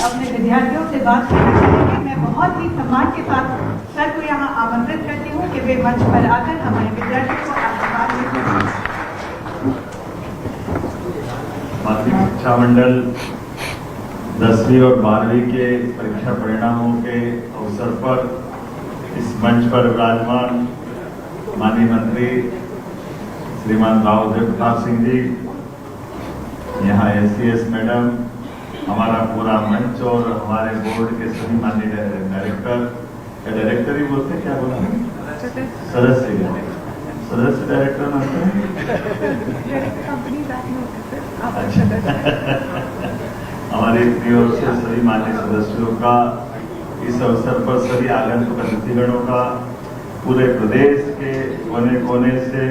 अपने विद्यार्थियों से बात करना चाहेंगे। मैं बहुत ही सम्मान के साथ सर को यहाँ आमंत्रित करती हूँ कि वे मंच पर आकर हमारे विद्यार्थियों को आशीर्वाद दें। माध्यमिक शिक्षा मंडल 10वीं और 12वीं के परीक्षा परिणामों के अवसर पर इस मंच पर विराजमान माननीय मंत्री श्रीमान राव उदय सिंह जी, यहाँ एससीएस मैडम, हमारा पूरा मंच और हमारे बोर्ड के सभी माननीय डायरेक्टर ही बोलते हैं, क्या बोलते हैं, सदस्य डायरेक्टर होते हैं, हमारी ओर से सभी माननीय सदस्यों का, इस अवसर पर सभी आगंतुक अतिथिगणों का, पूरे प्रदेश के कोने कोने से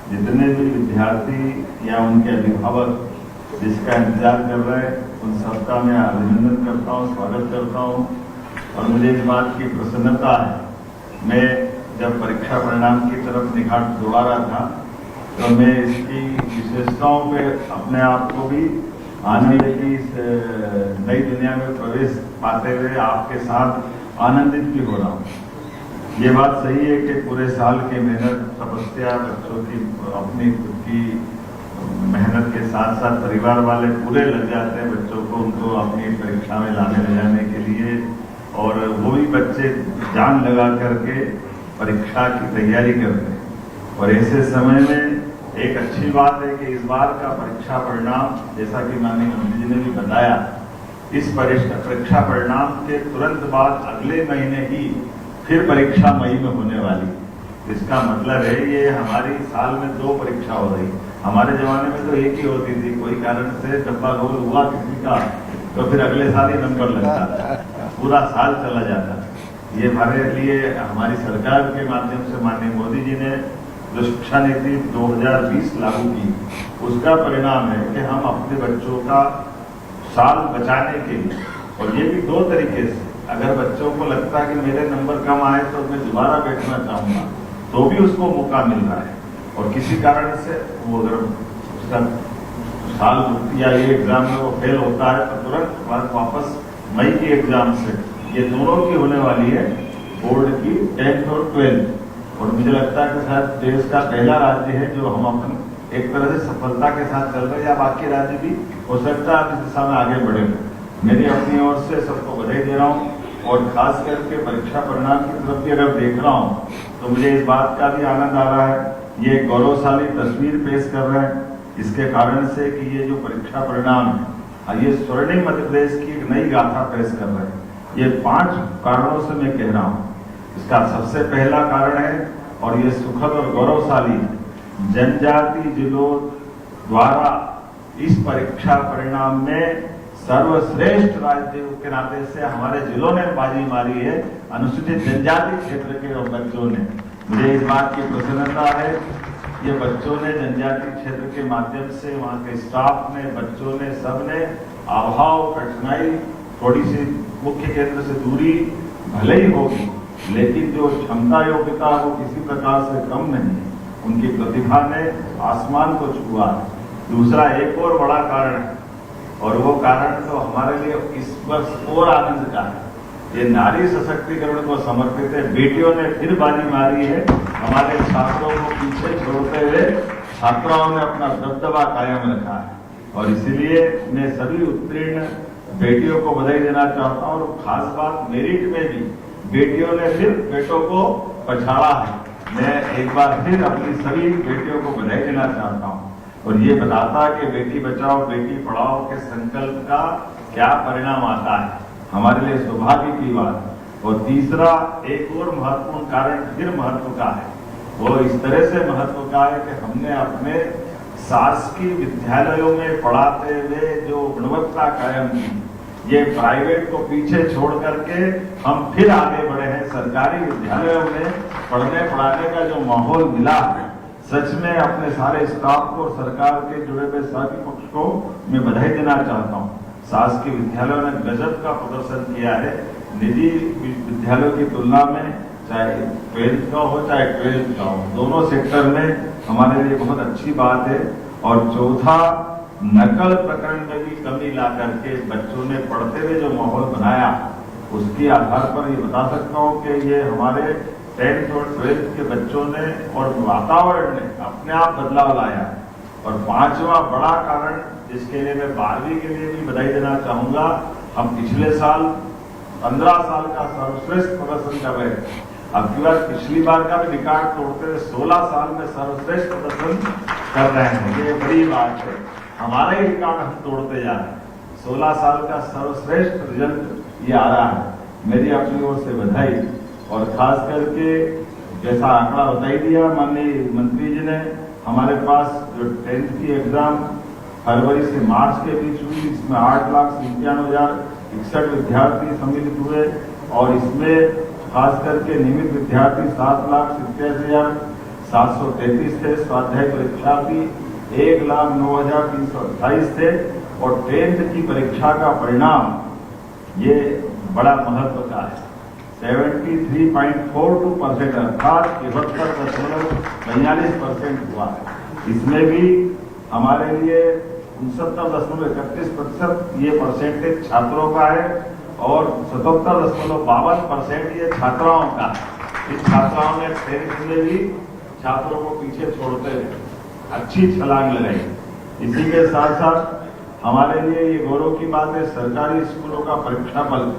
जितने भी विद्यार्थी या उनके अभिभावक जिसका इंतजार कर रहे हैं, उन सबका मैं अभिनंदन करता हूँ, स्वागत करता हूँ। और मुझे इस बात की प्रसन्नता है, मैं जब परीक्षा परिणाम की तरफ निगाह दौड़ा रहा था तो मैं इसकी विशेषताओं पे अपने आप को भी आने की इस नई दुनिया में प्रवेश पाते हुए आपके साथ आनंदित भी हो रहा हूँ। ये बात सही है कि पूरे साल की मेहनत, तपस्या, बच्चों की अपनी खुद की मेहनत के साथ साथ परिवार वाले पूरे लग जाते हैं बच्चों को उनको अपनी परीक्षा में लाने ले जाने के लिए, और वो भी बच्चे जान लगा करके परीक्षा की तैयारी करते हैं। और ऐसे समय में एक अच्छी बात है कि इस बार का परीक्षा परिणाम, जैसा कि माननीय मंत्री जी ने भी बताया, इस परीक्षा परिणाम के तुरंत बाद अगले महीने ही फिर परीक्षा मई में होने वाली। इसका मतलब है ये हमारी साल में 2 परीक्षा हो रही। हमारे जमाने में तो एक ही होती थी, कोई कारण से डब्बा गोल हुआ किसी का तो फिर अगले साल ही नंबर लगता था, पूरा साल चला जाता। ये हमारे लिए हमारी सरकार के माध्यम से माननीय मोदी जी ने जो शिक्षा नीति 2020 लागू की, उसका परिणाम है कि हम अपने बच्चों का साल बचाने के लिए, और ये भी 2 तरीके से, अगर बच्चों को लगता है कि मेरे नंबर कम आए तो मैं दोबारा बैठना चाहूँगा तो भी उसको मौका मिल रहा है, और किसी कारण से वो अगर उसका साल या ये एग्जाम में वो फेल होता है तो तुरंत वापस मई की एग्जाम से ये दोनों की होने वाली है, बोर्ड की 10th और 12th। और मुझे लगता है कि शायद देश का पहला राज्य है जो हम अपन एक तरह से सफलता के साथ चल रहे हैं, या बाकी राज्य भी हो सकता है इस दिशा में आगे बढ़े। मेरी अपनी ओर से सबको बधाई दे रहा हूँ, और खास करके परीक्षा परिणाम की तरफ भी अगर देख रहा हूँ तो मुझे इस बात का भी आनंद आ रहा है, ये गौरवशाली तस्वीर पेश कर रहे हैं इसके कारण से कि ये जो परीक्षा परिणाम है ये स्वर्णिम मध्य प्रदेश की एक नई गाथा पेश कर रहे हैं। ये 5 कारणों से मैं कह रहा हूँ। इसका सबसे पहला कारण है, और ये सुखद और गौरवशाली, जनजाति जिलों द्वारा इस परीक्षा परिणाम में सर्वश्रेष्ठ राज्य के नाते से हमारे जिलों ने बाजी मारी है, अनुसूचित जनजाति क्षेत्र के बच्चों ने। मुझे इस बात की प्रसन्नता है, ये बच्चों ने जनजाति क्षेत्र के माध्यम से, वहाँ के स्टाफ ने, बच्चों ने, सब ने अभाव, कठिनाई, थोड़ी सी मुख्य केंद्र से दूरी भले ही होगी, लेकिन जो क्षमता योग्यता वो किसी प्रकार से कम नहीं है। उनकी प्रतिभा ने आसमान को छुआ। दूसरा एक और बड़ा कारण है, और वो कारण तो हमारे लिए इस वर्ष और आनंद का है, ये नारी सशक्तिकरण को समर्पित है। बेटियों ने फिर बाजी मारी है, हमारे छात्रों को पीछे छोड़ते हुए छात्राओं ने अपना दबदबा कायम रखा है, और इसीलिए मैं सभी उत्तीर्ण बेटियों को बधाई देना चाहता हूँ। और खास बात, मेरिट में भी बेटियों ने फिर बेटों को पछाड़ा है। मैं एक बार फिर अपनी सभी बेटियों को बधाई देना चाहता हूँ, और ये बताता है कि बेटी बचाओ बेटी पढ़ाओ के संकल्प का क्या परिणाम आता है, हमारे लिए सौभाग्य की बात। और तीसरा एक और महत्वपूर्ण कारण फिर महत्व का है, वो इस तरह से महत्व का है कि हमने अपने शासकीय विद्यालयों में पढ़ाते हुए जो गुणवत्ता कायम की, ये प्राइवेट को पीछे छोड़ करके हम फिर आगे बढ़े हैं। सरकारी विद्यालयों में पढ़ने पढ़ाने का जो माहौल मिला है, सच में अपने सारे स्टाफ को और सरकार के जुड़े हुए सभी पक्ष को मैं बधाई देना चाहता हूँ। शासकीय विद्यालयों ने गजब का प्रदर्शन किया है, निजी विद्यालयों की तुलना में, चाहे 12th का हो चाहे 12th का हो, दोनों सेक्टर में हमारे लिए बहुत अच्छी बात है। और चौथा, नकल प्रकरण में भी कमी ला करके बच्चों ने पढ़ते हुए जो माहौल बनाया, उसके आधार पर ये बता सकता हूं कि ये हमारे 10th और 12th के बच्चों ने और वातावरण ने अपने आप बदलाव लाया। और पांचवा बड़ा कारण, जिसके लिए मैं 12वीं के लिए भी बधाई देना चाहूंगा, हम पिछले साल 15 साल का सर्वश्रेष्ठ प्रदर्शन कर रहे थे। अब की बार पिछली बार का भी रिकॉर्ड तोड़ते हुए 16 साल में सर्वश्रेष्ठ प्रदर्शन कर रहे हैं। ये बड़ी बात है, हमारा ही रिकॉर्ड हम तोड़ते जा रहे हैं। 16 साल का सर्वश्रेष्ठ रिजल्ट ये आ रहा है। मेरी अपनी ओर से बधाई। और खास करके जैसा आंकड़ा बताई दिया माननीय मंत्री जी ने, हमारे पास जो 10th की एग्जाम फरवरी से मार्च के बीच हुई, इसमें 8,97,061 विद्यार्थी सम्मिलित हुए। और इसमें खास करके नियमित विद्यार्थी 7,87,733 थे। स्वाध्याय परीक्षार्थी 1,09,328 थे। और 10th की परीक्षा का परिणाम ये बड़ा महत्व का है। 73.42% अर्थात 72.42% हुआ है। इसमें भी हमारे लिए 69.31% ये परसेंटेज छात्रों का है और 77.52% ये छात्राओं का है। इस छात्राओं ने 10th में भी छात्रों को पीछे छोड़ते हुए अच्छी छलांग लगाई। इसी के साथ साथ हमारे लिए ये गौरव की बात है, सरकारी स्कूलों का परीक्षाफल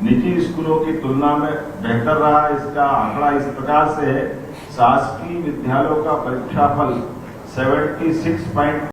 निजी स्कूलों की तुलना में बेहतर रहा। इसका आंकड़ा इस प्रकार से है, शासकीय विद्यालयों का परीक्षाफल 76.